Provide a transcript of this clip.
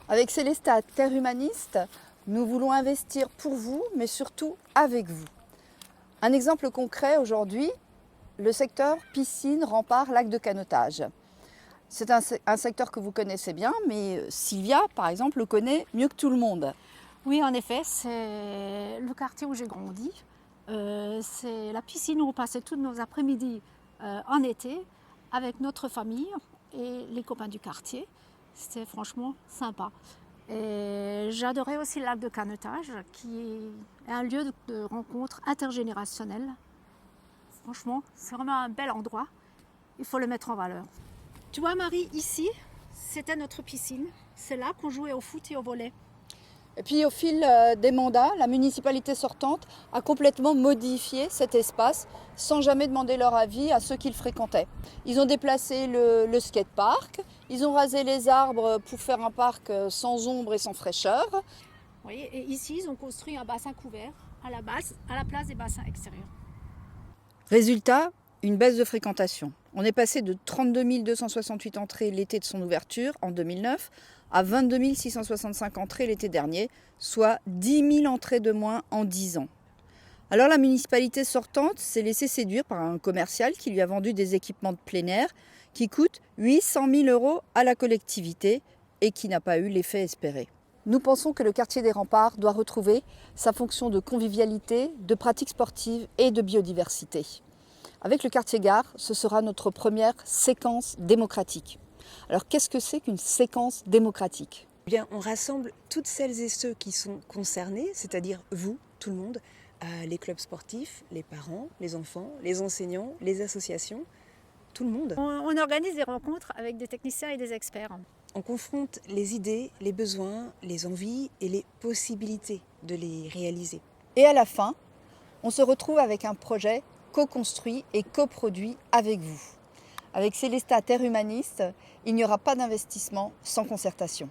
Avec Célestat Terre Humaniste, nous voulons investir pour vous, mais surtout avec vous. Un exemple concret aujourd'hui, le secteur piscine, rempart, lac de canotage. C'est un secteur que vous connaissez bien, mais Sylvia, par exemple, le connaît mieux que tout le monde. Oui, en effet, c'est le quartier où j'ai grandi. C'est la piscine où on passait tous nos après-midi en été avec notre famille et les copains du quartier. C'était franchement sympa. Et j'adorais aussi le lac de canotage, qui est un lieu de rencontre intergénérationnelle. Franchement, c'est vraiment un bel endroit. Il faut le mettre en valeur. Tu vois, Marie, ici, c'était notre piscine. C'est là qu'on jouait au foot et au volley. Et puis au fil des mandats, la municipalité sortante a complètement modifié cet espace sans jamais demander leur avis à ceux qui le fréquentaient. Ils ont déplacé le skatepark, ils ont rasé les arbres pour faire un parc sans ombre et sans fraîcheur. Oui, et ici, ils ont construit un bassin couvert à la place des bassins extérieurs. Résultat, une baisse de fréquentation. On est passé de 32 268 entrées l'été de son ouverture en 2009 à 22 665 entrées l'été dernier, soit 10 000 entrées de moins en 10 ans. Alors la municipalité sortante s'est laissée séduire par un commercial qui lui a vendu des équipements de plein air qui coûtent 800 000 € à la collectivité et qui n'a pas eu l'effet espéré. Nous pensons que le quartier des Remparts doit retrouver sa fonction de convivialité, de pratique sportive et de biodiversité. Avec le quartier gare, ce sera notre première séquence démocratique. Alors qu'est-ce que c'est qu'une séquence démocratique ? Eh bien, on rassemble toutes celles et ceux qui sont concernés, c'est-à-dire vous, tout le monde, les clubs sportifs, les parents, les enfants, les enseignants, les associations, tout le monde. On organise des rencontres avec des techniciens et des experts. On confronte les idées, les besoins, les envies et les possibilités de les réaliser. Et à la fin, on se retrouve avec un projet co-construit et coproduit avec vous. Avec Célestat Terre Humaniste, il n'y aura pas d'investissement sans concertation.